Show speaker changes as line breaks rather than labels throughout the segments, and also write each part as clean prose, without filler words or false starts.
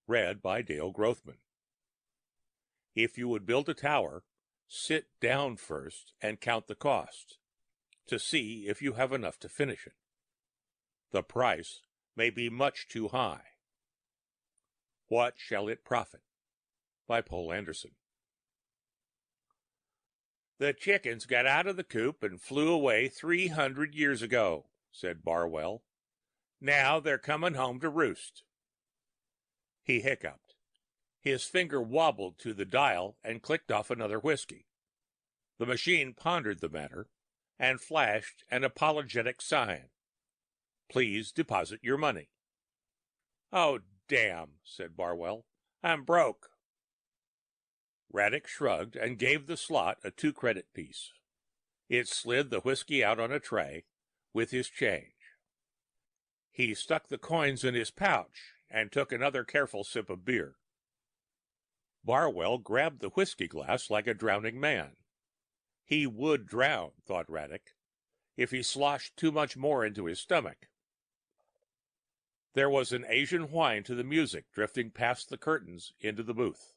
read by Dale Grothman. If you would build a tower, sit down first and count the cost, to see if you have enough to finish it. The price may be much too high. What shall it profit? By Poul Anderson. The chickens got out of the coop and flew away 300 years ago, said Barwell. Now they're coming home to roost. He hiccuped. His finger wobbled to the dial and clicked off another whiskey. The machine pondered the matter and flashed an apologetic sign. Please deposit your money. Oh, damn, said Barwell. I'm broke. Raddick shrugged and gave the slot a 2-credit piece. It slid the whiskey out on a tray with his change. He stuck the coins in his pouch and took another careful sip of beer. Barwell grabbed the whiskey glass like a drowning man. He would drown, thought Raddick, if he sloshed too much more into his stomach. There was an Asian whine to the music drifting past the curtains into the booth.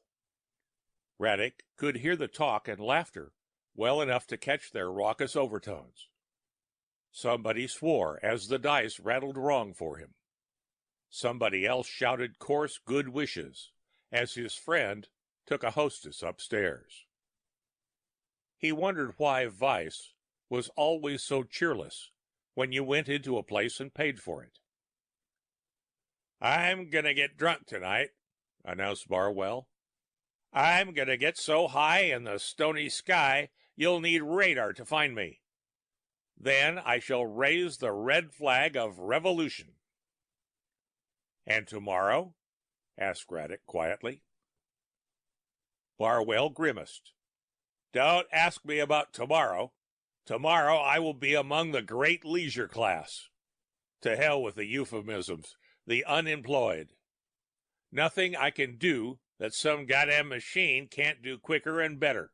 Raddick could hear the talk and laughter well enough to catch their raucous overtones. Somebody swore as the dice rattled wrong for him. Somebody else shouted coarse good wishes as his friend took a hostess upstairs. He wondered why vice was always so cheerless when you went into a place and paid for it. I'm gonna get drunk tonight, announced Barwell. I'm gonna get so high in the stony sky you'll need radar to find me. Then I shall raise the red flag of revolution. And tomorrow? asked Raddick quietly. Barwell grimaced. Don't ask me about tomorrow. Tomorrow I will be among the great leisure class. To hell with the euphemisms, the unemployed. Nothing I can do that some goddamn machine can't do quicker and better.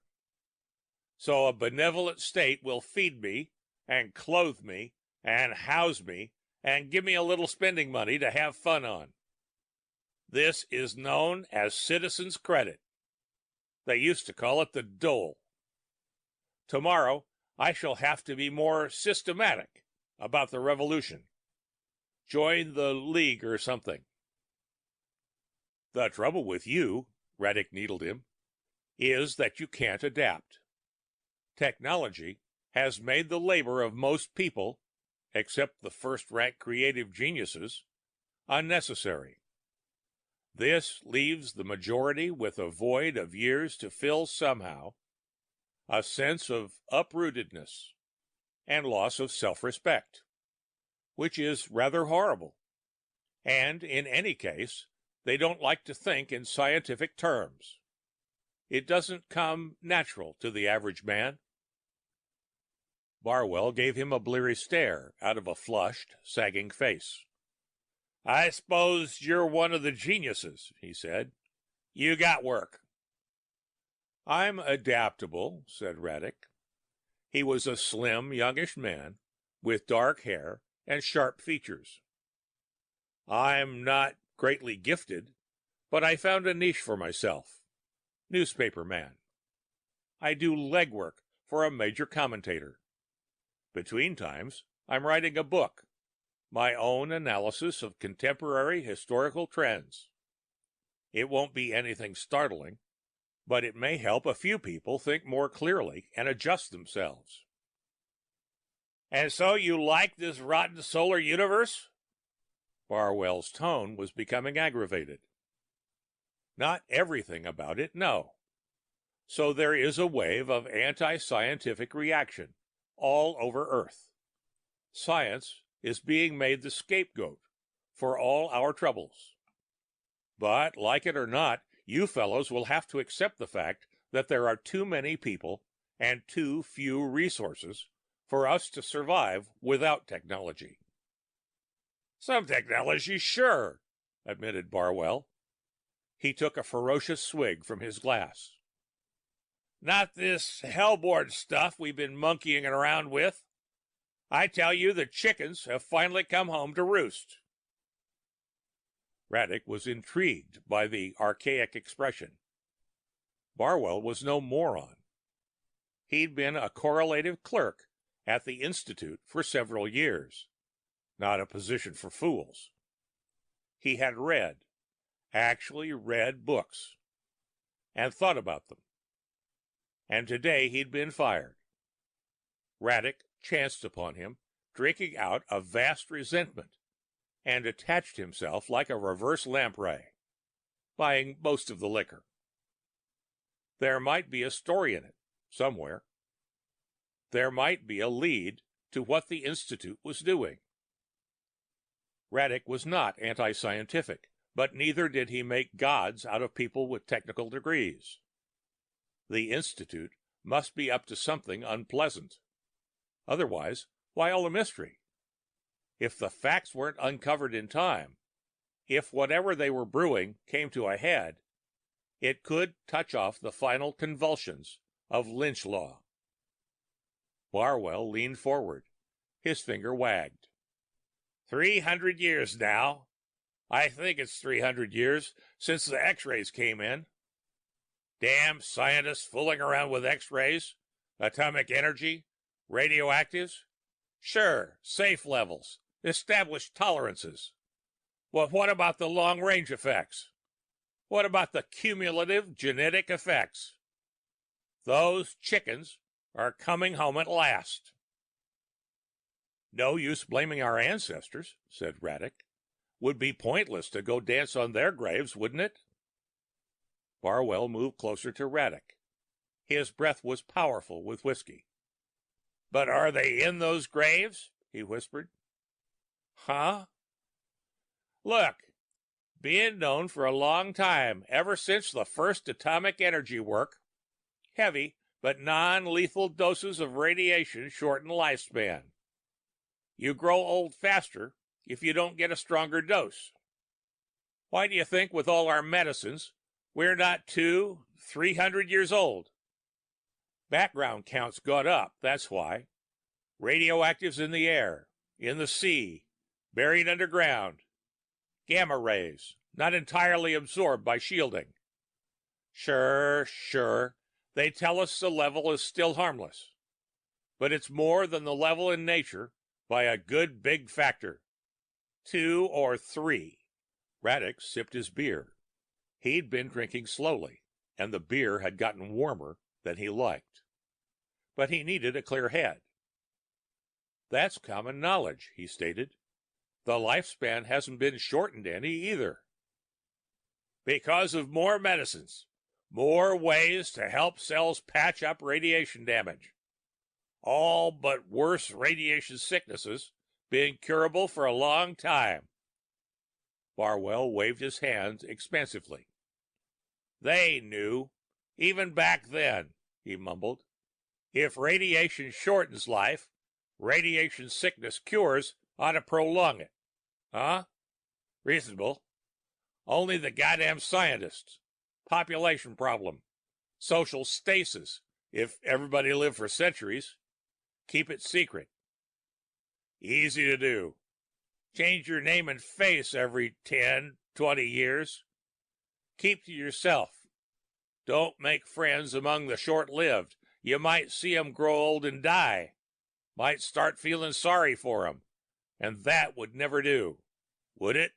So a benevolent state will feed me and clothe me and house me and give me a little spending money to have fun on. This is known as citizen's credit. They used to call it the dole. Tomorrow I shall have to be more systematic about the revolution. Join the League or something. The trouble with you, Raddick needled him, is that you can't adapt. Technology has made the labor of most people, except the first-rank creative geniuses, unnecessary. This leaves the majority with a void of years to fill somehow, a sense of uprootedness, and loss of self-respect, which is rather horrible. And in any case, they don't like to think in scientific terms. It doesn't come natural to the average man. Barwell gave him a bleary stare out of a flushed, sagging face. I suppose you're one of the geniuses, he said. You got work. I'm adaptable, said Raddick. He was a slim, youngish man with dark hair and sharp features. I'm not greatly gifted, but I found a niche for myself. Newspaper man. I do legwork for a major commentator. Between times, I'm writing a book, my own analysis of contemporary historical trends. It won't be anything startling, but it may help a few people think more clearly and adjust themselves. And so you like this rotten solar universe? Barwell's tone was becoming aggravated. Not everything about it, no. So there is a wave of anti-scientific reaction all over Earth. Science is being made the scapegoat for all our troubles. But, like it or not, you fellows will have to accept the fact that there are too many people and too few resources for us to survive without technology. Some technology, sure, admitted Barwell. He took a ferocious swig from his glass. Not this hellboard stuff we've been monkeying around with. I tell you, the chickens have finally come home to roost. Braddock was intrigued by the archaic expression. Barwell was no moron. He'd been a correlative clerk at the Institute for several years, not a position for fools. He had actually read books, and thought about them. And today he'd been fired. Braddock chanced upon him, drinking out a vast resentment, and attached himself like a reverse lamprey, buying most of the liquor. There might be a story in it, somewhere. There might be a lead to what the Institute was doing. Braddock was not anti-scientific, but neither did he make gods out of people with technical degrees. The Institute must be up to something unpleasant. Otherwise, why all the mystery? If the facts weren't uncovered in time, if whatever they were brewing came to a head, it could touch off the final convulsions of lynch law. Barwell leaned forward. His finger wagged. 300 years now. I think it's 300 years since the X-rays came in. Damn scientists fooling around with X-rays, atomic energy, radioactives. Sure, safe levels, established tolerances. Well, what about the long-range effects? What about the cumulative genetic effects? Those chickens are coming home at last. No use blaming our ancestors, said Braddock. Would be pointless to go dance on their graves, wouldn't it? Barwell moved closer to Braddock. His breath was powerful with whiskey. But are they in those graves? He whispered. Huh? Look, being known for a long time, ever since the first atomic energy work, heavy but non-lethal doses of radiation shorten lifespan. You grow old faster if you don't get a stronger dose. Why do you think with all our medicines, we're not 200-300 years old? Background counts got up, that's why. Radioactives in the air, in the sea, buried underground. Gamma rays, not entirely absorbed by shielding. Sure, they tell us the level is still harmless. But it's more than the level in nature by a good big factor. 2 or 3. Braddock sipped his beer. He'd been drinking slowly, and the beer had gotten warmer than he liked. But he needed a clear head. That's common knowledge, he stated. The lifespan hasn't been shortened any either. Because of more medicines, more ways to help cells patch up radiation damage. All but worse radiation sicknesses being curable for a long time. Barwell waved his hands expansively. They knew, even back then, he mumbled. If radiation shortens life, radiation sickness cures ought to prolong it. Huh? Reasonable. Only the goddamn scientists. Population problem. Social stasis, if everybody lived for centuries. Keep it secret. Easy to do. Change your name and face every 10, 20 years. Keep to yourself. Don't make friends among the short-lived. You might see 'em grow old and die. Might start feeling sorry for 'em. And that would never do. Would it?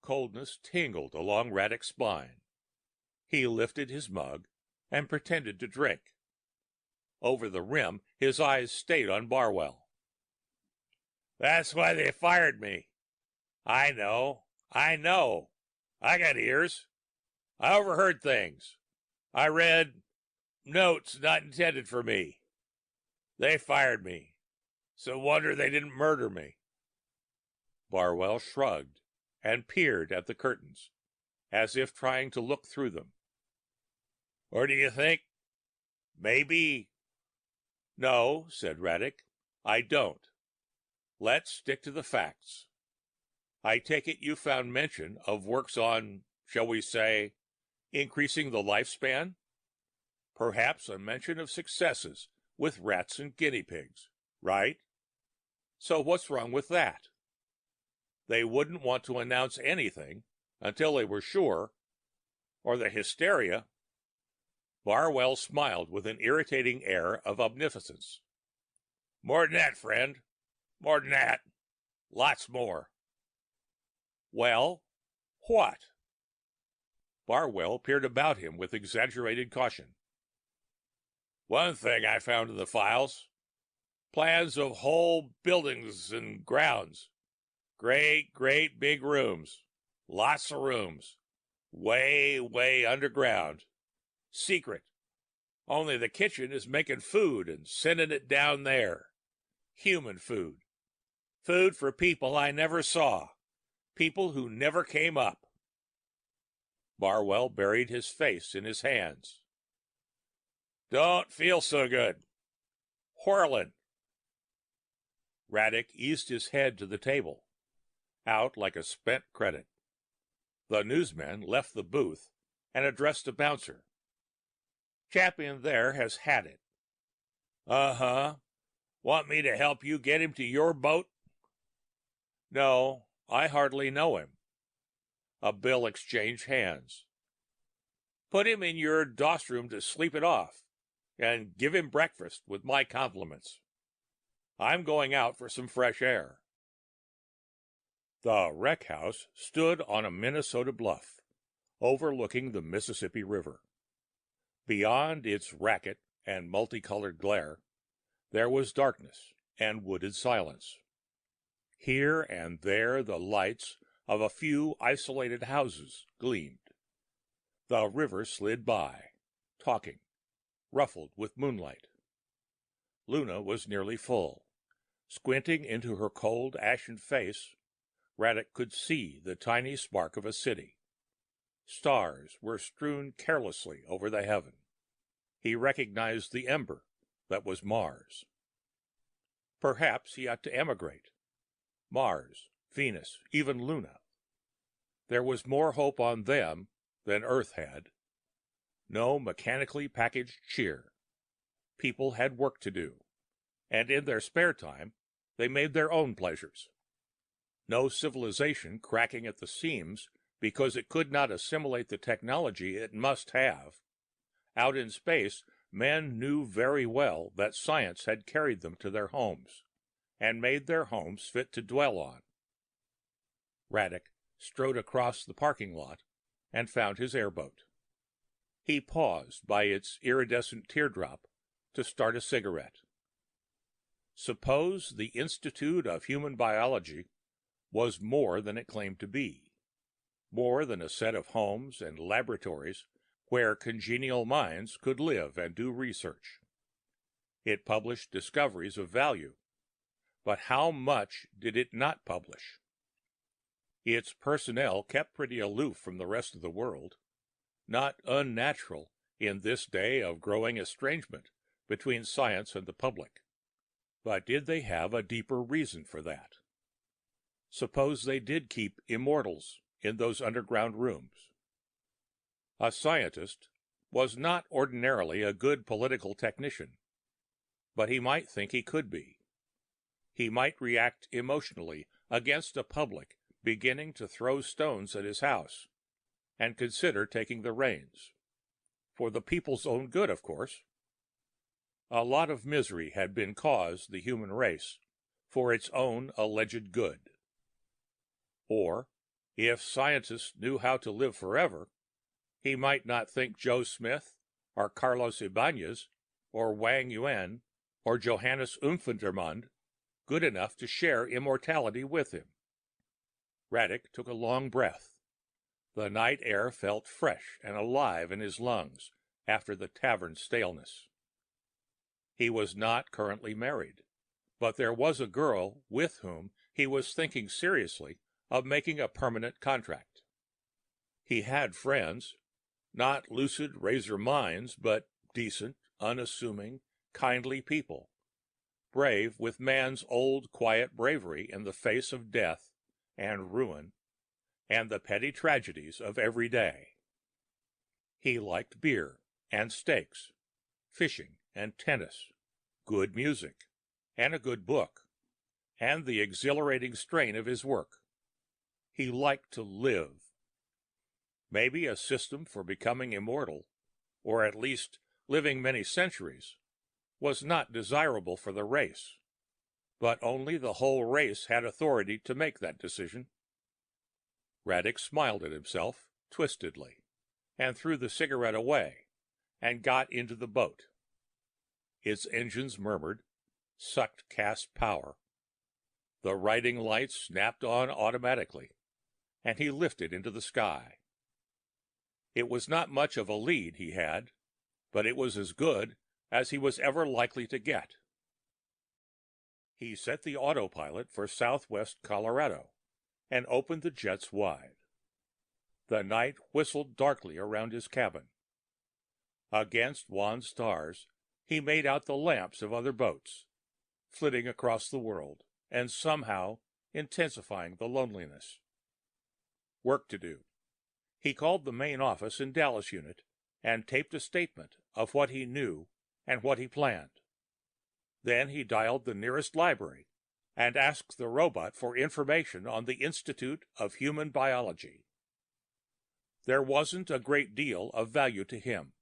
Coldness tingled along Braddock's spine. He lifted his mug and pretended to drink. Over the rim, his eyes stayed on Barwell. That's why they fired me. I know. I got ears. I overheard things. I read notes not intended for me. They fired me. It's a wonder they didn't murder me. Barwell shrugged and peered at the curtains, as if trying to look through them. Or do you think maybe? No, said Braddock, I don't. Let's stick to the facts. I take it you found mention of works on, shall we say, increasing the lifespan? Perhaps a mention of successes with rats and guinea pigs, right? So what's wrong with that? They wouldn't want to announce anything until they were sure, or the hysteria. Barwell smiled with an irritating air of omnipotence. More than that, friend. More than that. Lots more. Well, what? Barwell peered about him with exaggerated caution. One thing I found in the files. Plans of whole buildings and grounds. Great big rooms. Lots of rooms. Way underground. Secret. Only the kitchen is making food and sending it down there. Human food. Food for people I never saw. People who never came up. Barwell buried his face in his hands. Don't feel so good. Whirling. Raddick eased his head to the table, out like a spent credit. The newsman left the booth and addressed a bouncer. Chap in there has had it. Uh-huh. Want me to help you get him to your boat? No, I hardly know him. A bill exchanged hands. Put him in your doss room to sleep it off, and give him breakfast with my compliments. I'm going out for some fresh air. The wreck house stood on a Minnesota bluff, overlooking the Mississippi River. Beyond its racket and multicolored glare, there was darkness and wooded silence. Here and there the lights of a few isolated houses gleamed. The river slid by, talking, ruffled with moonlight. Luna was nearly full. Squinting into her cold, ashen face, Raddick could see the tiny spark of a city. Stars were strewn carelessly over the heaven. He recognized the ember that was Mars. Perhaps he ought to emigrate. Mars, Venus, even Luna. There was more hope on them than Earth had. No mechanically packaged cheer. People had work to do, and in their spare time they made their own pleasures. No civilization cracking at the seams because it could not assimilate the technology it must have. Out in space, men knew very well that science had carried them to their homes, and made their homes fit to dwell on. Raddick strode across the parking lot and found his airboat. He paused by its iridescent teardrop to start a cigarette. Suppose the Institute of Human Biology was more than it claimed to be, more than a set of homes and laboratories where congenial minds could live and do research. It published discoveries of value, but how much did it not publish? Its personnel kept pretty aloof from the rest of the world, not unnatural in this day of growing estrangement between science and the public. But did they have a deeper reason for that? Suppose they did keep immortals in those underground rooms. A scientist was not ordinarily a good political technician, but he might think he could be. He might react emotionally against a public beginning to throw stones at his house, and consider taking the reins. For the people's own good, of course. A lot of misery had been caused the human race for its own alleged good. Or, if scientists knew how to live forever, he might not think Joe Smith, or Carlos Ibáñez, or Wang Yuan, or Johannes Umfendermund good enough to share immortality with him. Raddick took a long breath. The night air felt fresh and alive in his lungs after the tavern staleness. He was not currently married, but there was a girl with whom he was thinking seriously of making a permanent contract. He had friends, not lucid razor minds, but decent, unassuming, kindly people, brave with man's old quiet bravery in the face of death and ruin and the petty tragedies of every day. He liked beer and steaks, fishing and tennis, good music, and a good book, and the exhilarating strain of his work. He liked to live. Maybe a system for becoming immortal, or at least living many centuries, was not desirable for the race, but only the whole race had authority to make that decision. Radix smiled at himself twistedly, and threw the cigarette away, and got into the boat. Its engines murmured, sucked cast power. The riding lights snapped on automatically, and he lifted into the sky. It was not much of a lead he had, but it was as good as he was ever likely to get. He set the autopilot for southwest Colorado and opened the jets wide. The night whistled darkly around his cabin. Against wan stars, he made out the lamps of other boats, flitting across the world and somehow intensifying the loneliness. Work to do. He called the main office in Dallas unit and taped a statement of what he knew and what he planned. Then he dialed the nearest library and asked the robot for information on the Institute of Human Biology. There wasn't a great deal of value to him.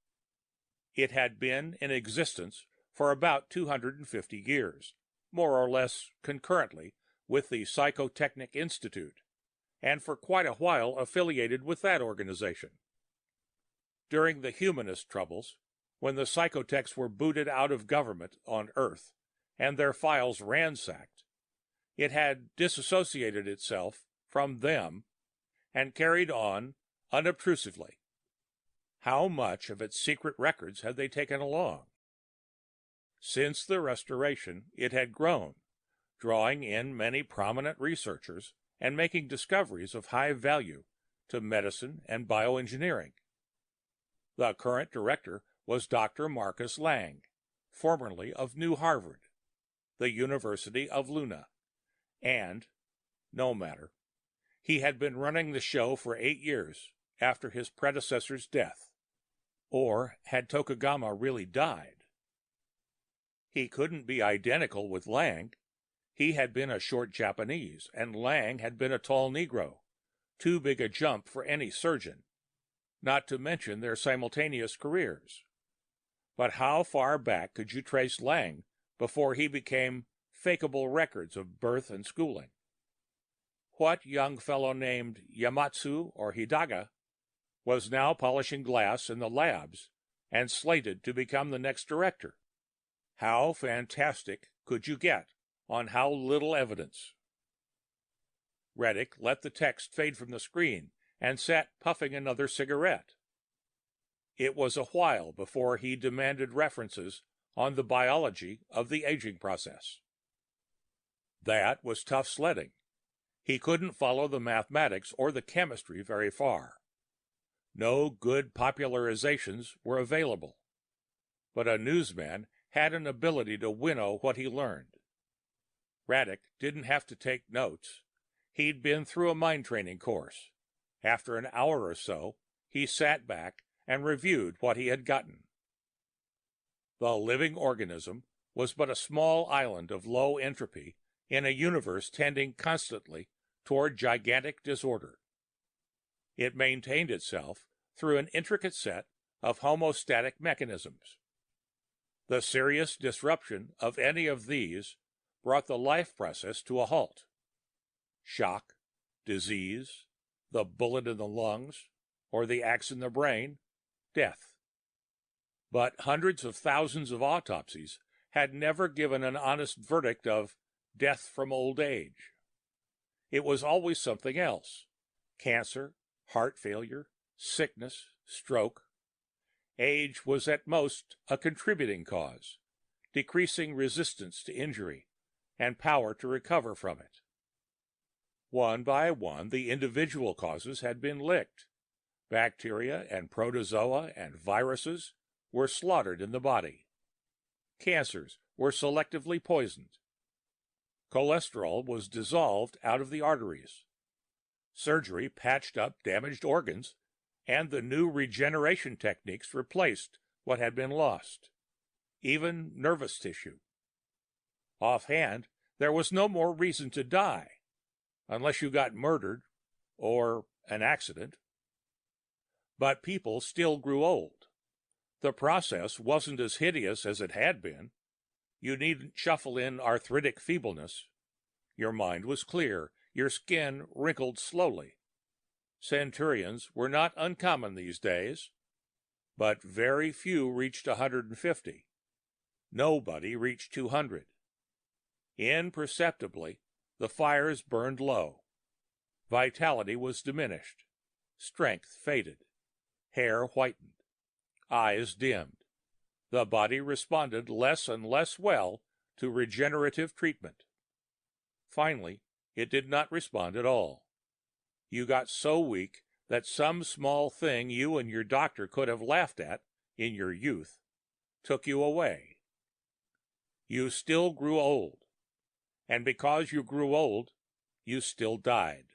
It had been in existence for about 250 years, more or less concurrently with the Psychotechnic Institute, and for quite a while affiliated with that organization. During the humanist troubles, when the psychotechs were booted out of government on Earth and their files ransacked, it had disassociated itself from them and carried on unobtrusively. How much of its secret records had they taken along? Since the Restoration, it had grown, drawing in many prominent researchers and making discoveries of high value to medicine and bioengineering. The current director was Dr. Marcus Lang, formerly of New Harvard, the University of Luna, and, no matter, he had been running the show for 8 years after his predecessor's death. Or had Tokugama really died? He couldn't be identical with Lang. He had been a short Japanese, and Lang had been a tall Negro, too big a jump for any surgeon, not to mention their simultaneous careers. But how far back could you trace Lang before he became fakeable records of birth and schooling? What young fellow named Yamatsu or Hidaga was now polishing glass in the labs and slated to become the next director? How fantastic could you get on how little evidence? Reddick let the text fade from the screen and sat puffing another cigarette. It was a while before he demanded references on the biology of the aging process. That was tough sledding. He couldn't follow the mathematics or the chemistry very far. No good popularizations were available, but a newsman had an ability to winnow what he learned. Raddick didn't have to take notes. He'd been through a mind training course. After an hour or so, he sat back and reviewed what he had gotten. The living organism was but a small island of low entropy in a universe tending constantly toward gigantic disorder. It maintained itself through an intricate set of homeostatic mechanisms. The serious disruption of any of these brought the life process to a halt. Shock, disease, the bullet in the lungs, or the axe in the brain, death. But hundreds of thousands of autopsies had never given an honest verdict of death from old age. It was always something else: cancer, heart failure, sickness, stroke. Age was at most a contributing cause, decreasing resistance to injury and power to recover from it. One by one, the individual causes had been licked. Bacteria and protozoa and viruses were slaughtered in the body. Cancers were selectively poisoned. Cholesterol was dissolved out of the arteries. Surgery patched up damaged organs, and the new regeneration techniques replaced what had been lost, even nervous tissue. Offhand, there was no more reason to die, unless you got murdered or an accident. But people still grew old. The process wasn't as hideous as it had been. You needn't shuffle in arthritic feebleness. Your mind was clear, your skin wrinkled slowly. Centurions were not uncommon these days, but very few reached 150. Nobody reached 200. Imperceptibly, the fires burned low. Vitality was diminished. Strength faded. Hair whitened. Eyes dimmed. The body responded less and less well to regenerative treatment. Finally, it did not respond at all. You got so weak that some small thing you and your doctor could have laughed at in your youth took you away. You still grew old. And because you grew old, you still died.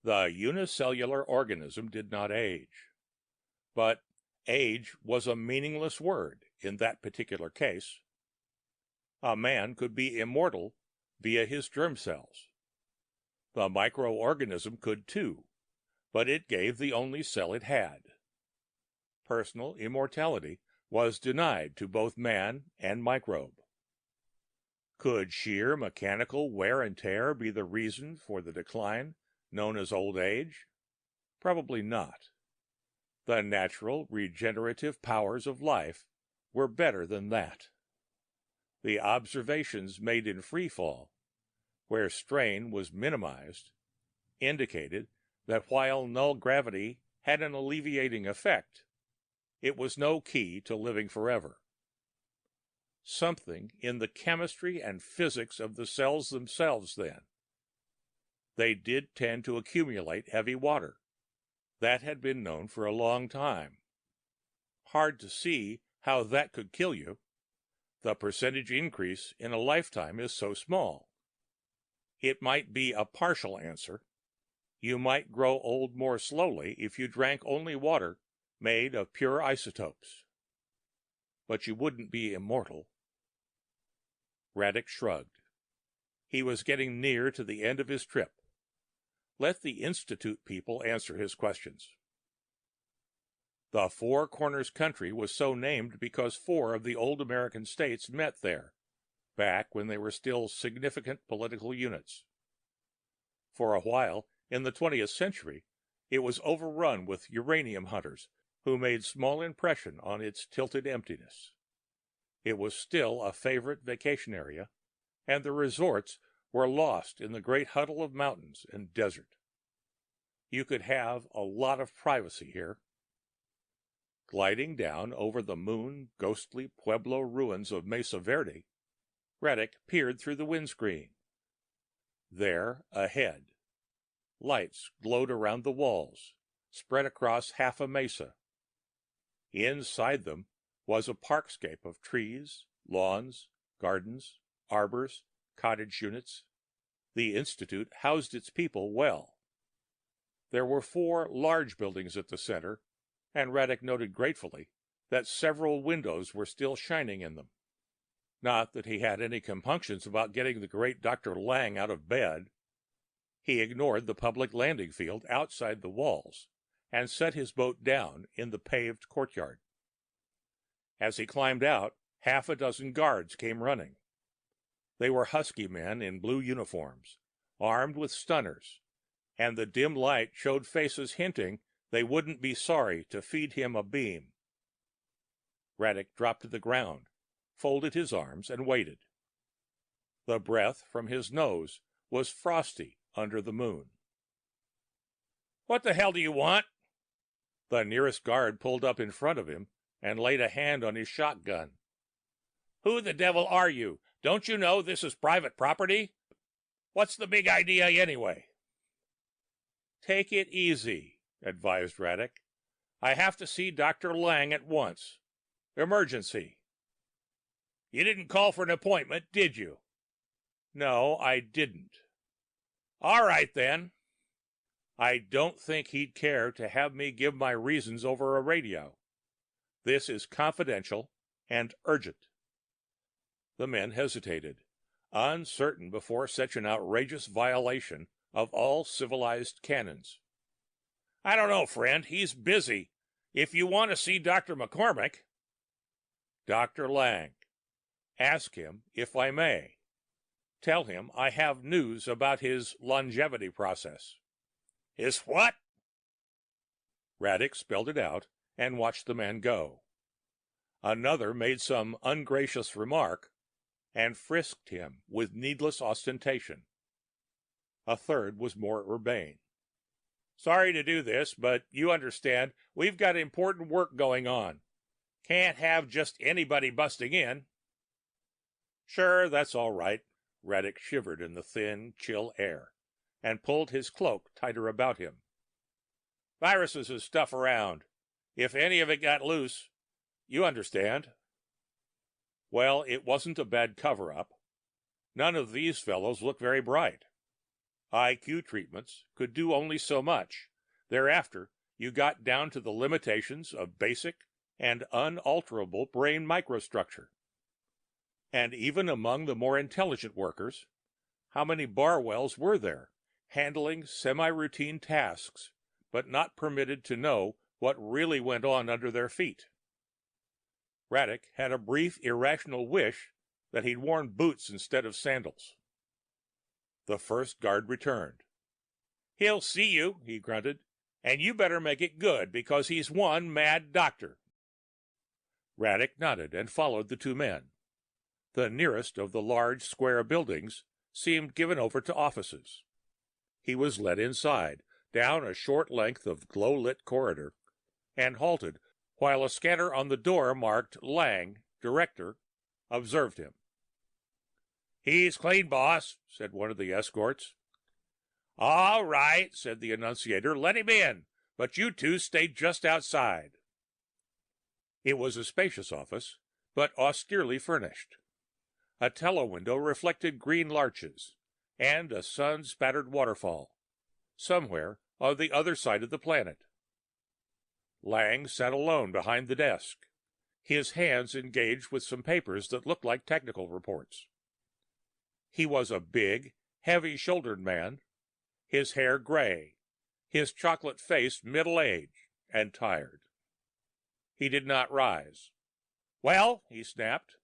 The unicellular organism did not age. But age was a meaningless word in that particular case. A man could be immortal via his germ cells. The microorganism could too, but it gave the only cell it had. Personal immortality was denied to both man and microbe. Could sheer mechanical wear and tear be the reason for the decline known as old age? Probably not. The natural regenerative powers of life were better than that. The observations made in free fall, where strain was minimized, indicated that while null gravity had an alleviating effect, it was no key to living forever. Something in the chemistry and physics of the cells themselves, then. They did tend to accumulate heavy water. That had been known for a long time. Hard to see how that could kill you. The percentage increase in a lifetime is so small. It might be a partial answer. You might grow old more slowly if you drank only water made of pure isotopes. But you wouldn't be immortal. Radek shrugged. He was getting near to the end of his trip. Let the Institute people answer his questions. The Four Corners country was so named because 4 of the old American states met there, back when they were still significant political units. For a while, in the 20th century, it was overrun with uranium hunters who made small impression on its tilted emptiness. It was still a favorite vacation area, and the resorts were lost in the great huddle of mountains and desert. You could have a lot of privacy here. Gliding down over the moon-ghostly Pueblo ruins of Mesa Verde, Radek peered through the windscreen. There, ahead, lights glowed around the walls, spread across half a mesa. Inside them was a parkscape of trees, lawns, gardens, arbors, cottage units. The Institute housed its people well. There were 4 large buildings at the center, and Radek noted gratefully that several windows were still shining in them. Not that he had any compunctions about getting the great Dr. Lang out of bed. He ignored the public landing field outside the walls and set his boat down in the paved courtyard. As he climbed out, half a dozen guards came running. They were husky men in blue uniforms, armed with stunners, and the dim light showed faces hinting they wouldn't be sorry to feed him a beam. Radek dropped to the ground, folded his arms, and waited. The breath from his nose was frosty under the moon. "What the hell do you want?" The nearest guard pulled up in front of him and laid a hand on his shotgun. "Who the devil are you? Don't you know this is private property? What's the big idea anyway?" "Take it easy," advised Radek. "I have to see Dr. Lang at once. Emergency." "You didn't call for an appointment, did you?" "No, I didn't." "All right, then." "I don't think he'd care to have me give my reasons over a radio. This is confidential and urgent." The men hesitated, uncertain before such an outrageous violation of all civilized canons. I don't know, friend. He's busy. If you want to see Dr. McCormick... Dr. Lang. Ask him if I may. Tell him I have news about his longevity process. His what? Radek spelled it out and watched the man go. Another made some ungracious remark and frisked him with needless ostentation. A third was more urbane. Sorry to do this, but you understand, we've got important work going on. Can't have just anybody busting in. Sure, that's all right. Radek shivered in the thin, chill air and pulled his cloak tighter about him. Viruses is stuff around. If any of it got loose, you understand. Well, it wasn't a bad cover-up. None of these fellows look very bright. IQ treatments could do only so much. Thereafter, you got down to the limitations of basic and unalterable brain microstructure. And even among the more intelligent workers, how many Barwells were there, handling semi-routine tasks, but not permitted to know what really went on under their feet? Radek had a brief, irrational wish that he'd worn boots instead of sandals. The first guard returned. He'll see you, he grunted, and you better make it good, because he's one mad doctor. Radek nodded and followed the two men. The nearest of the large square buildings seemed given over to offices. He was led inside, down a short length of glow-lit corridor, and halted while a scanner on the door marked Lang, Director, observed him. He's clean, boss, said one of the escorts. All right, said the annunciator, let him in, but you two stay just outside. It was a spacious office, but austerely furnished. A telewindow reflected green larches and a sun-spattered waterfall, somewhere on the other side of the planet. Lang sat alone behind the desk, his hands engaged with some papers that looked like technical reports. He was a big, heavy-shouldered man, his hair gray, his chocolate face middle-aged and tired. He did not rise. Well, he snapped.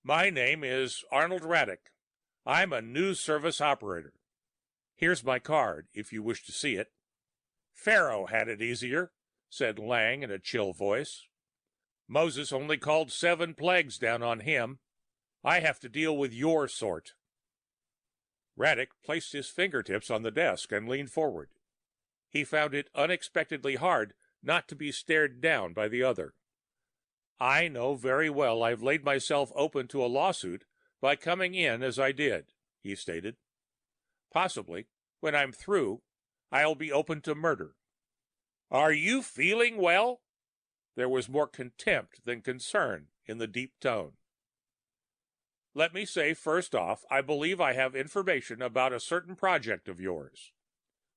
My name is Arnold Radek. I'm a news service operator. Here's my card, if you wish to see it. Pharaoh had it easier, said Lang in a chill voice. Moses only called 7 plagues down on him. I have to deal with your sort. Radek placed his fingertips on the desk and leaned forward. He found it unexpectedly hard not to be stared down by the other. I know very well I've laid myself open to a lawsuit by coming in as I did, he stated. Possibly, when I'm through, I'll be open to murder. Are you feeling well? There was more contempt than concern in the deep tone. Let me say first off, I believe I have information about a certain project of yours.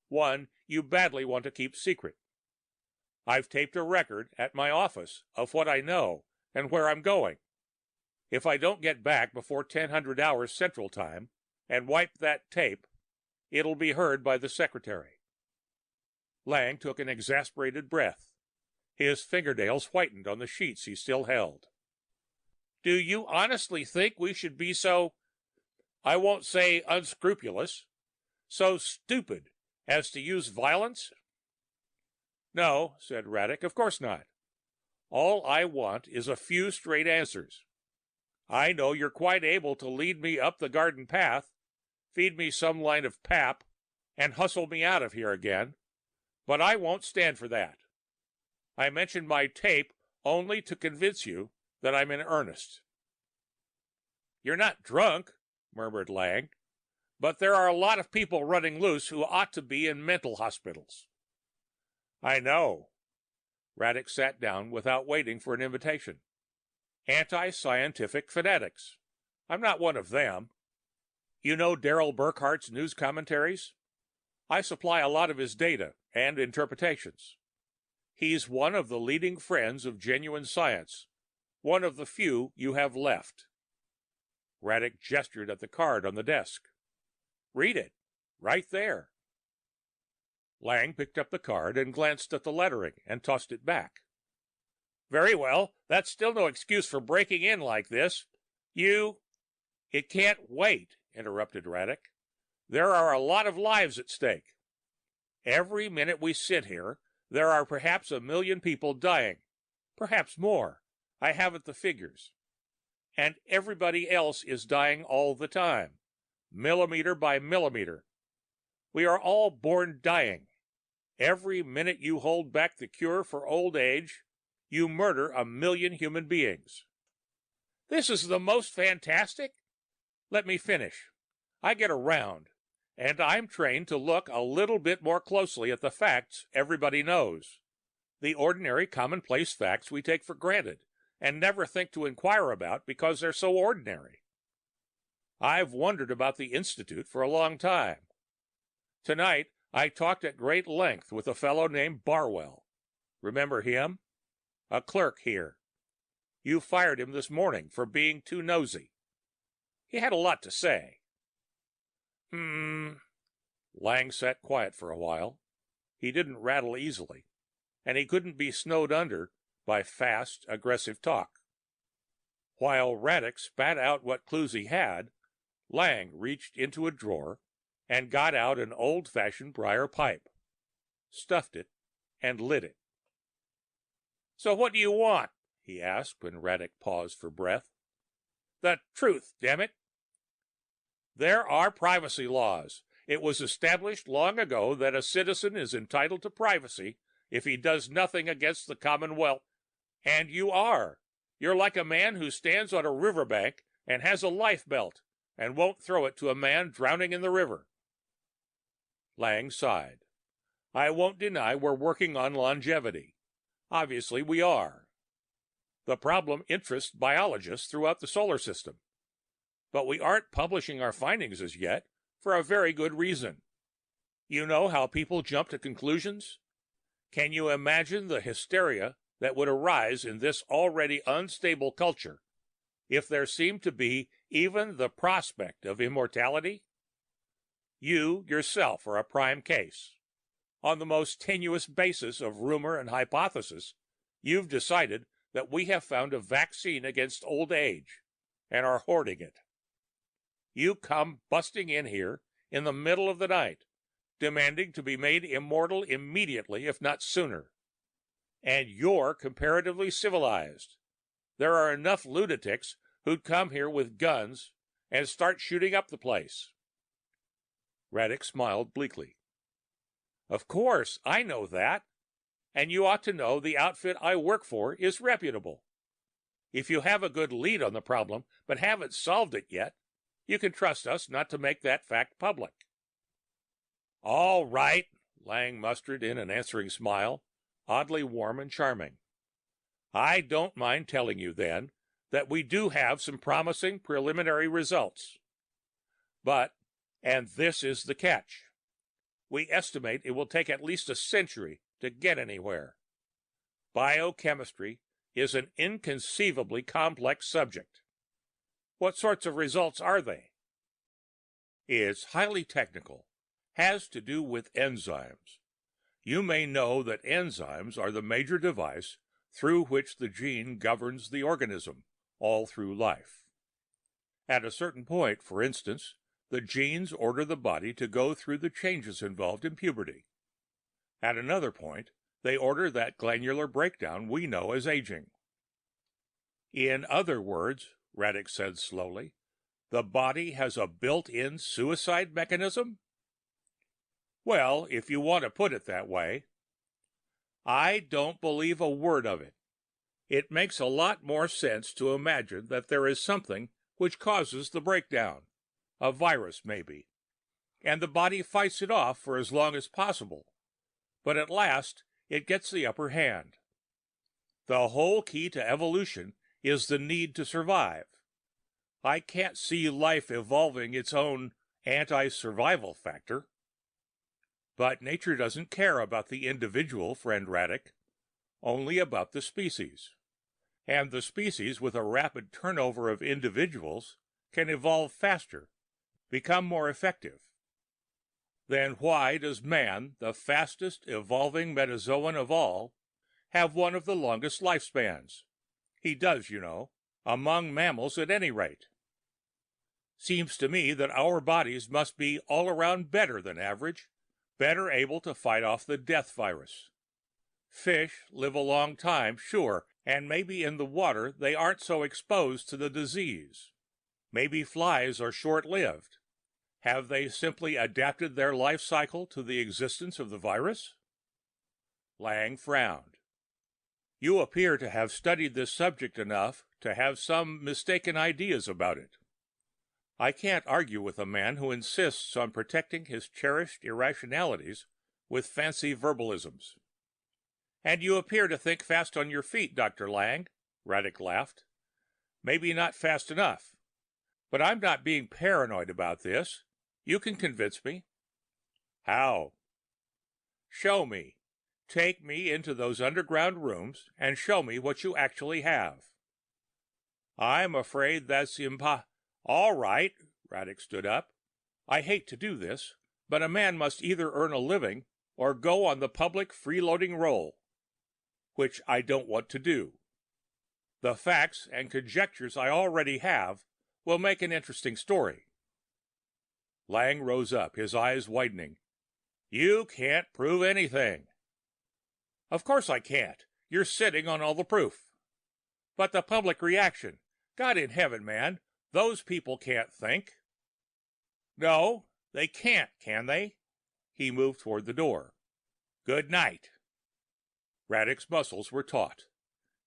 One you badly want to keep secret. I've taped a record at my office of what I know and where I'm going. If I don't get back before 1000 hours Central Time and wipe that tape, it'll be heard by the secretary. Lang took an exasperated breath. His fingernails whitened on the sheets he still held. Do you honestly think we should be so, I won't say unscrupulous, so stupid as to use violence? No, said Radek, of course not. All I want is a few straight answers. I know you're quite able to lead me up the garden path, feed me some line of pap, and hustle me out of here again, but I won't stand for that. I mentioned my tape only to convince you that I'm in earnest. You're not drunk, murmured Lang, but there are a lot of people running loose who ought to be in mental hospitals. I know. Radek sat down without waiting for an invitation. Anti-scientific fanatics. I'm not one of them. You know Darrell Burkhart's news commentaries? I supply a lot of his data and interpretations. He's one of the leading friends of genuine science, one of the few you have left. Radek gestured at the card on the desk. Read it. Right there. Lang picked up the card and glanced at the lettering and tossed it back. Very well, that's still no excuse for breaking in like this. It can't wait, interrupted Radek. There are a lot of lives at stake. Every minute we sit here, there are perhaps 1,000,000 people dying. Perhaps more. I haven't the figures. And everybody else is dying all the time, millimeter by millimeter. We are all born dying. Every minute you hold back the cure for old age, you murder 1,000,000 human beings. This is the most fantastic. Let me finish. I get around, and I'm trained to look a little bit more closely at the facts everybody knows, the ordinary commonplace facts we take for granted and never think to inquire about because they're so ordinary. I've wondered about the Institute for a long time. Tonight, I talked at great length with a fellow named Barwell. Remember him? A clerk here. You fired him this morning for being too nosy. He had a lot to say. Lang sat quiet for a while. He didn't rattle easily, and he couldn't be snowed under by fast, aggressive talk. While Radek spat out what clues he had, Lang reached into a drawer and got out an old-fashioned briar pipe, stuffed it, and lit it. So what do you want? He asked when Radek paused for breath. The truth, damn it. There are privacy laws. It was established long ago that a citizen is entitled to privacy if he does nothing against the Commonwealth. And you are. You're like a man who stands on a riverbank and has a life belt and won't throw it to a man drowning in the river. Lang sighed. I won't deny we're working on longevity. Obviously we are. The problem interests biologists throughout the solar system. But we aren't publishing our findings as yet, for a very good reason. You know how people jump to conclusions? Can you imagine the hysteria that would arise in this already unstable culture if there seemed to be even the prospect of immortality? You yourself are a prime case. On the most tenuous basis of rumor and hypothesis, you've decided that we have found a vaccine against old age and are hoarding it. You come busting in here in the middle of the night, demanding to be made immortal immediately, if not sooner. And you're comparatively civilized. There are enough lunatics who'd come here with guns and start shooting up the place. Radek smiled bleakly. Of course, I know that. And you ought to know the outfit I work for is reputable. If you have a good lead on the problem, but haven't solved it yet, you can trust us not to make that fact public. All right, Lang mustered in an answering smile, oddly warm and charming. I don't mind telling you, then, that we do have some promising preliminary results. But, and this is the catch, we estimate it will take at least a century to get anywhere. Biochemistry is an inconceivably complex subject. What sorts of results are they? It's highly technical, has to do with enzymes. You may know that enzymes are the major device through which the gene governs the organism all through life. At a certain point, for instance, the genes order the body to go through the changes involved in puberty. At another point, they order that glandular breakdown we know as aging. In other words, Radek said slowly, the body has a built-in suicide mechanism? Well, if you want to put it that way. I don't believe a word of it. It makes a lot more sense to imagine that there is something which causes the breakdown, a virus maybe, and the body fights it off for as long as possible, but at last it gets the upper hand. The whole key to evolution is the need to survive. I can't see life evolving its own anti-survival factor. But nature doesn't care about the individual, friend Radek, only about the species. And the species with a rapid turnover of individuals can evolve faster, become more effective. Then why does man, the fastest evolving metazoan of all, have one of the longest lifespans? He does, you know, among mammals at any rate. Seems to me that our bodies must be all around better than average, better able to fight off the death virus. Fish live a long time, sure, and maybe in the water they aren't so exposed to the disease. Maybe flies are short-lived. Have they simply adapted their life cycle to the existence of the virus? Lang frowned. You appear to have studied this subject enough to have some mistaken ideas about it. I can't argue with a man who insists on protecting his cherished irrationalities with fancy verbalisms. And you appear to think fast on your feet, Dr. Lang, Radek laughed. Maybe not fast enough. But I'm not being paranoid about this. You can convince me. How? Show me. Take me into those underground rooms and show me what you actually have. I'm afraid that's All right, Radek stood up. I hate to do this, but a man must either earn a living or go on the public freeloading roll, which I don't want to do. The facts and conjectures I already have will make an interesting story. Lang rose up, his eyes widening. You can't prove anything. Of course I can't. You're sitting on all the proof. But the public reaction, God in heaven, man, those people can't think. No, they can't, can they? He moved toward the door. Good night. Radek's muscles were taut.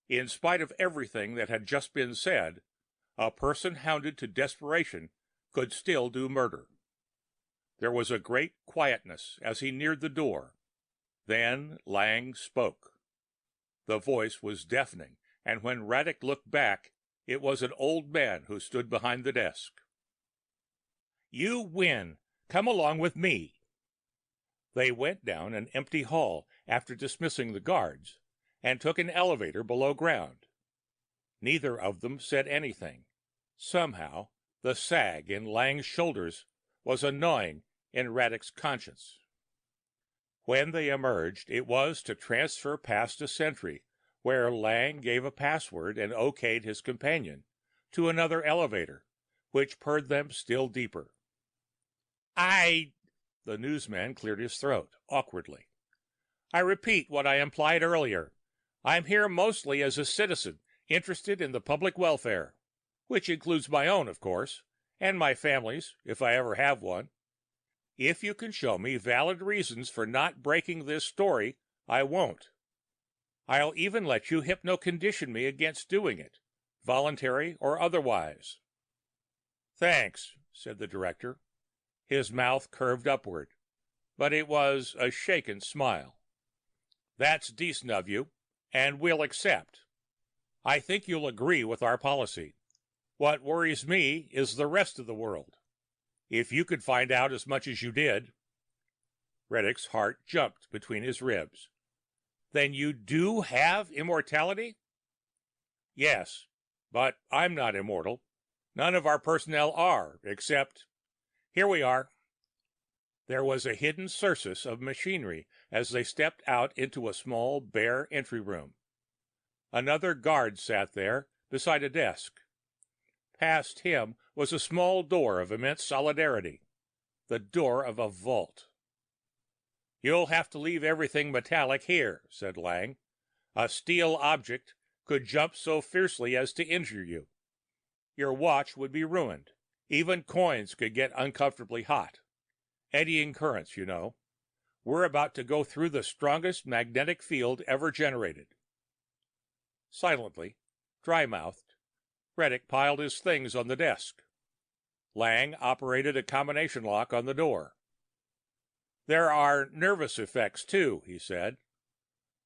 In spite of everything that had just been said, a person hounded to desperation could still do murder. There was a great quietness as he neared the door. Then Lang spoke. The voice was deafening, and when Radek looked back, it was an old man who stood behind the desk. You win. Come along with me. They went down an empty hall after dismissing the guards and took an elevator below ground. Neither of them said anything. Somehow, the sag in Lang's shoulders was annoying in Radek's conscience. When they emerged, it was to transfer past a sentry, where Lang gave a password and okayed his companion to another elevator, which purred them still deeper. The newsman cleared his throat awkwardly. I repeat what I implied earlier. I'm here mostly as a citizen interested in the public welfare, which includes my own, of course, and my family's, if I ever have one. If you can show me valid reasons for not breaking this story, I won't. I'll even let you hypno-condition me against doing it, voluntary or otherwise. Thanks, said the director. His mouth curved upward, but it was a shaken smile. That's decent of you, and we'll accept. I think you'll agree with our policy. What worries me is the rest of the world. If you could find out as much as you did. Reddick's heart jumped between his ribs. Then you do have immortality? Yes, but I'm not immortal. None of our personnel are, except... Here we are. There was a hidden surface of machinery as they stepped out into a small, bare entry room. Another guard sat there beside a desk. Past him was a small door of immense solidity, the door of a vault. You'll have to leave everything metallic here, said Lang. A steel object could jump so fiercely as to injure you. Your watch would be ruined. Even coins could get uncomfortably hot. Eddying currents, you know. We're about to go through the strongest magnetic field ever generated. Silently, dry-mouthed, Reddick piled his things on the desk. Lang operated a combination lock on the door. There are nervous effects, too, he said.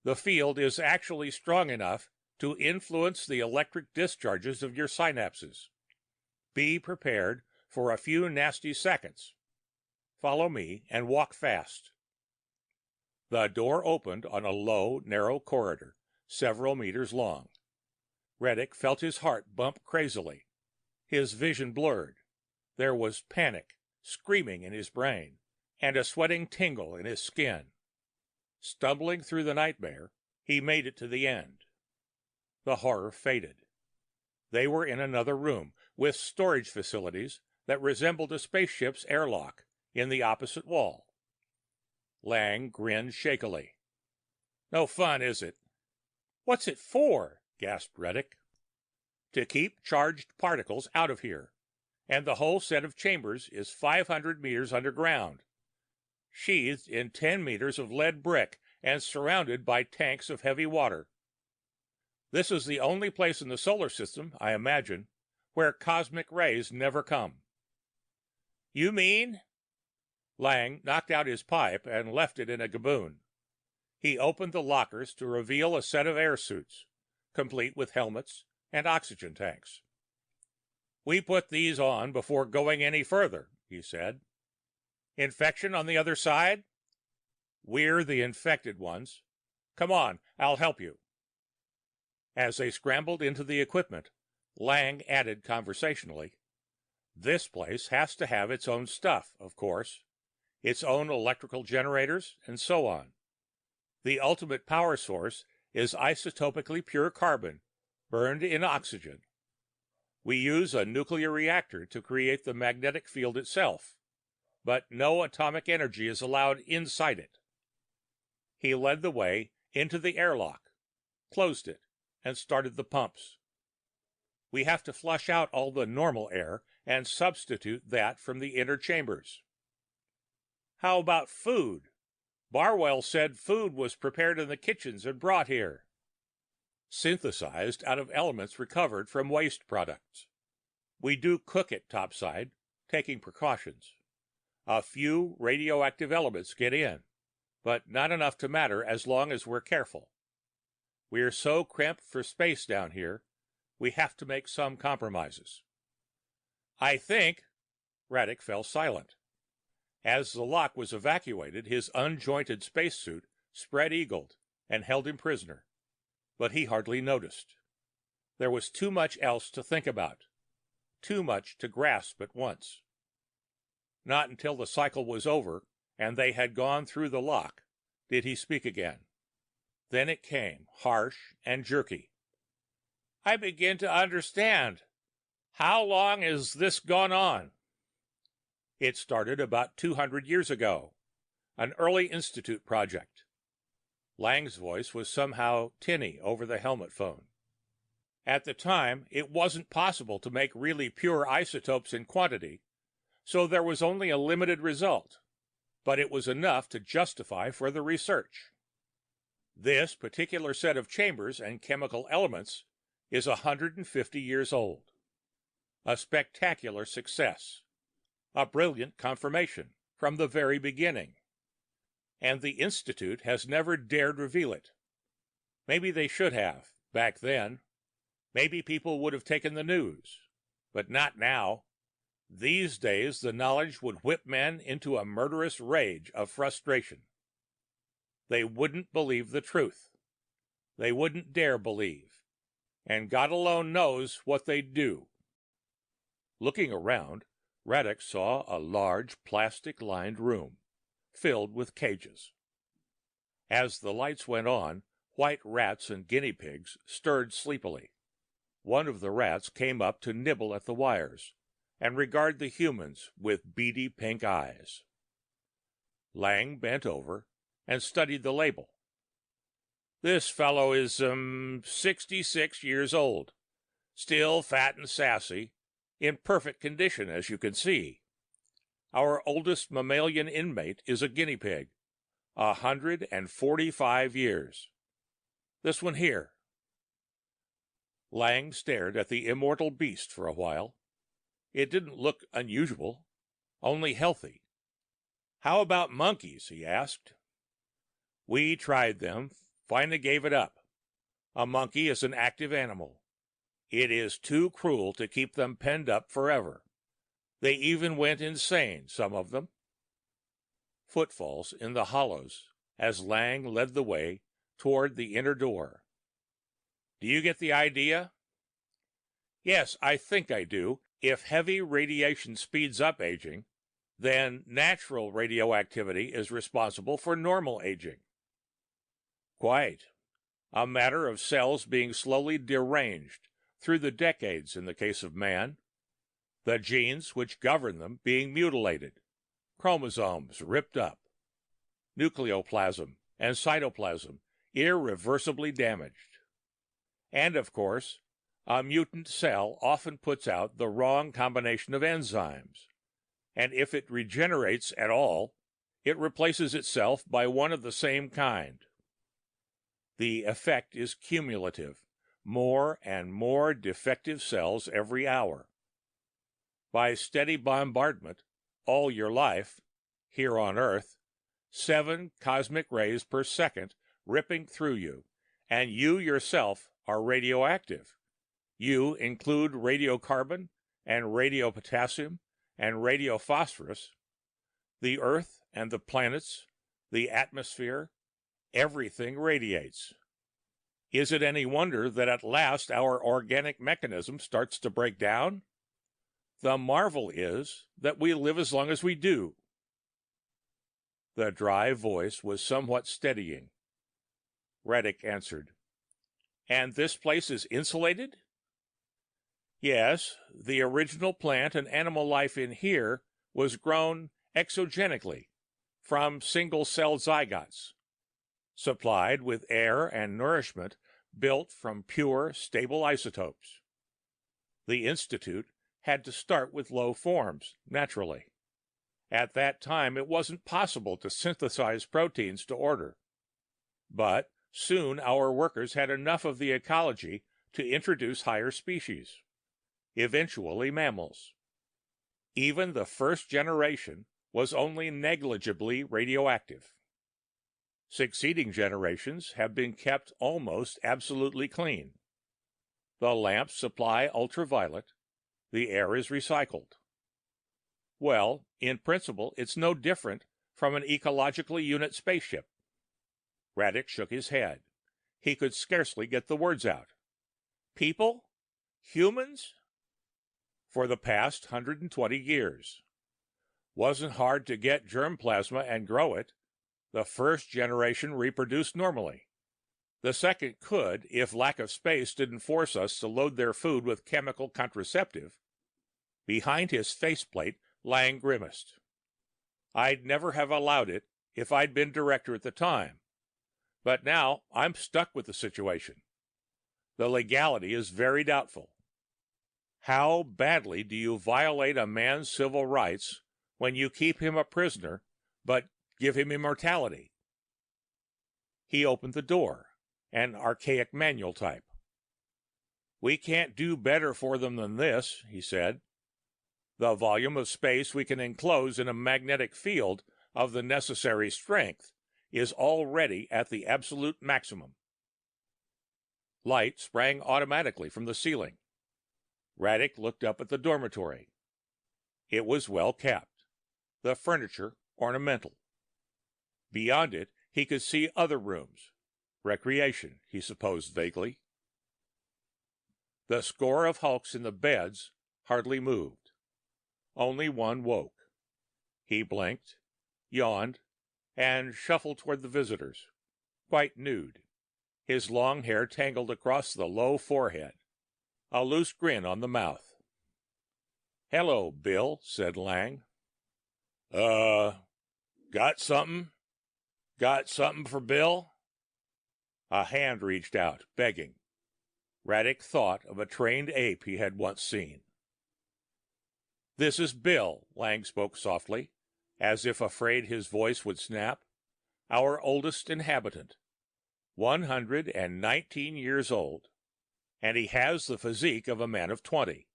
The field is actually strong enough to influence the electric discharges of your synapses. Be prepared for a few nasty seconds. Follow me and walk fast. The door opened on a low, narrow corridor, several meters long. Reddick felt his heart bump crazily. His vision blurred. There was panic, screaming in his brain, and a sweating tingle in his skin. Stumbling through the nightmare, he made it to the end. The horror faded. They were in another room, with storage facilities that resembled a spaceship's airlock in the opposite wall. Lang grinned shakily. No fun, is it? What's it for? Gasped Reddick. To keep charged particles out of here, and the whole set of chambers is 500 meters underground, sheathed in 10 meters of lead brick and surrounded by tanks of heavy water. This is the only place in the solar system, I imagine, where cosmic rays never come. You mean? Lang knocked out his pipe and left it in a gaboon. He opened the lockers to reveal a set of air suits, complete with helmets and oxygen tanks. We put these on before going any further, he said. Infection on the other side? We're the infected ones. Come on, I'll help you. As they scrambled into the equipment, Lang added conversationally, This place has to have its own stuff, of course, its own electrical generators, and so on. The ultimate power source is isotopically pure carbon, burned in oxygen. We use a nuclear reactor to create the magnetic field itself, but no atomic energy is allowed inside it. He led the way into the airlock, closed it, and started the pumps. We have to flush out all the normal air and substitute that from the inner chambers. How about food? Barwell said food was prepared in the kitchens and brought here. Synthesized out of elements recovered from waste products. We do cook it topside, taking precautions. A few radioactive elements get in, but not enough to matter as long as we're careful. We're so cramped for space down here, we have to make some compromises. I think... Raddick fell silent. As the lock was evacuated, his unjointed spacesuit spread-eagled and held him prisoner, but he hardly noticed. There was too much else to think about, too much to grasp at once. Not until the cycle was over and they had gone through the lock did he speak again. Then it came, harsh and jerky. I begin to understand. How long has this gone on? It started about 200 years ago, an early Institute project. Lang's voice was somehow tinny over the helmet phone. At the time, it wasn't possible to make really pure isotopes in quantity, so there was only a limited result, but it was enough to justify further research. This particular set of chambers and chemical elements is 150 years old. A spectacular success. A brilliant confirmation from the very beginning. And the Institute has never dared reveal it. Maybe they should have, back then. Maybe people would have taken the news. But not now. These days, the knowledge would whip men into a murderous rage of frustration. They wouldn't believe the truth. They wouldn't dare believe. And God alone knows what they'd do. Looking around, Raddick saw a large plastic-lined room, filled with cages. As the lights went on, white rats and guinea pigs stirred sleepily. One of the rats came up to nibble at the wires and regard the humans with beady pink eyes. Lang bent over and studied the label. This fellow is 66 years old, still fat and sassy, in perfect condition, as you can see. Our oldest mammalian inmate is a guinea pig, 145 years. This one here. Lang stared at the immortal beast for a while. It didn't look unusual, only healthy. How about monkeys? He asked. We tried them, finally gave it up. A monkey is an active animal. It is too cruel to keep them penned up forever. They even went insane, some of them. Footfalls in the hollows as Lang led the way toward the inner door. Do you get the idea? Yes, I think I do. If heavy radiation speeds up aging, then natural radioactivity is responsible for normal aging. Quite. A matter of cells being slowly deranged through the decades in the case of man, the genes which govern them being mutilated, chromosomes ripped up, nucleoplasm and cytoplasm irreversibly damaged. And of course, a mutant cell often puts out the wrong combination of enzymes, and if it regenerates at all, it replaces itself by one of the same kind. The effect is cumulative, more and more defective cells every hour. By steady bombardment, all your life, here on Earth, 7 cosmic rays per second ripping through you, and you yourself are radioactive. You include radiocarbon and radiopotassium and radiophosphorus. The Earth and the planets, the atmosphere, everything radiates. Is it any wonder that at last our organic mechanism starts to break down? The marvel is that we live as long as we do. The dry voice was somewhat steadying. Reddick answered, "And this place is insulated?" "Yes, the original plant and animal life in here was grown exogenically from single-cell zygotes, supplied with air and nourishment built from pure, stable isotopes. The Institute had to start with low forms, naturally. At that time, it wasn't possible to synthesize proteins to order. But soon our workers had enough of the ecology to introduce higher species, eventually mammals. Even the first generation was only negligibly radioactive. Succeeding generations have been kept almost absolutely clean. The lamps supply ultraviolet, the air is recycled. Well, in principle, it's no different from an ecologically unit spaceship." Raddick shook his head. He could scarcely get the words out. "People? Humans?" "For the past 120 years. Wasn't hard to get germ plasma and grow it. The first generation reproduced normally. The second could, if lack of space didn't force us to load their food with chemical contraceptive." Behind his faceplate, Lang grimaced. "I'd never have allowed it if I'd been director at the time. But now I'm stuck with the situation. The legality is very doubtful. How badly do you violate a man's civil rights when you keep him a prisoner but give him immortality?" He opened the door, an archaic manual type. "We can't do better for them than this," he said. "The volume of space we can enclose in a magnetic field of the necessary strength is already at the absolute maximum." Light sprang automatically from the ceiling. Raddick looked up at the dormitory. It was well kept, the furniture ornamental. Beyond it, he could see other rooms. Recreation, he supposed vaguely. The score of hulks in the beds hardly moved. Only one woke. He blinked, yawned, and shuffled toward the visitors, quite nude, his long hair tangled across the low forehead, a loose grin on the mouth. "Hello, Bill," said Lang. Got something? Got something for Bill?" A hand reached out, begging. Raddick thought of a trained ape he had once seen. "This is Bill," Lang spoke softly, as if afraid his voice would snap. "Our oldest inhabitant. 119 years old. And he has the physique of a man of 20.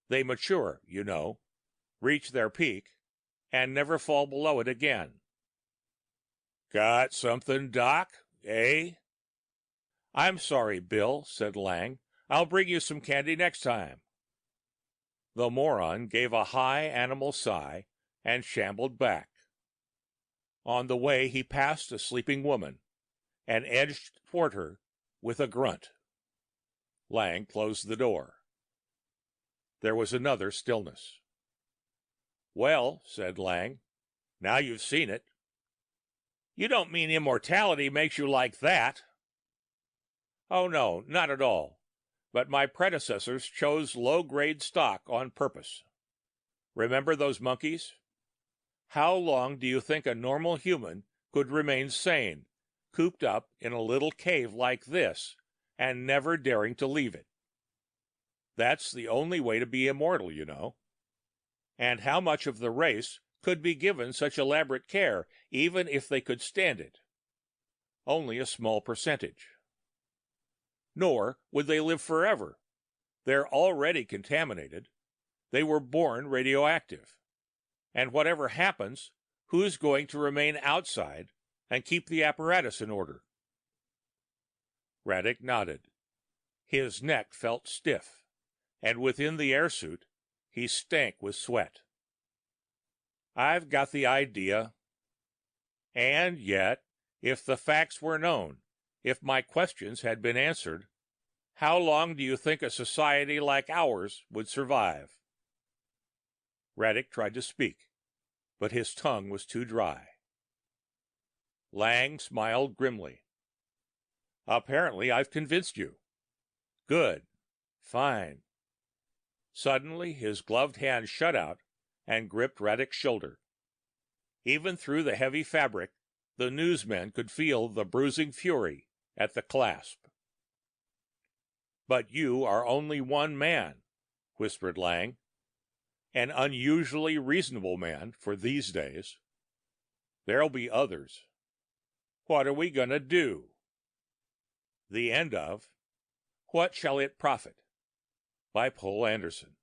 They mature, you know, reach their peak, and never fall below it again." "Got something, Doc, eh?" "I'm sorry, Bill," said Lang. "I'll bring you some candy next time." The moron gave a high animal sigh and shambled back. On the way, he passed a sleeping woman and edged toward her with a grunt. Lang closed the door. There was another stillness. Well, said Lang, now you've seen it. You don't mean immortality makes you like that? Oh, no, not at all. But my predecessors chose low-grade stock on purpose. Remember those monkeys? How long do you think a normal human could remain sane, cooped up in a little cave like this, and never daring to leave it? That's the only way to be immortal, you know. And how much of the race could be given such elaborate care, even if they could stand it? Only a small percentage. Nor would they live forever. They're already contaminated. They were born radioactive. And whatever happens, who's going to remain outside and keep the apparatus in order? Radek nodded. His neck felt stiff, and within the airsuit, he stank with sweat. I've got the idea. And yet, if the facts were known, if my questions had been answered, how long do you think a society like ours would survive? Radek tried to speak, but his tongue was too dry. Lang smiled grimly. Apparently I've convinced you. Good. Fine. Suddenly his gloved hand shut out and gripped Radek's shoulder. Even through the heavy fabric, the newsmen could feel the bruising fury at the clasp. But you are only one man, whispered Lang. An unusually reasonable man for these days. There'll be others. What are we going to do? The end of What Shall It Profit? By Poul Anderson.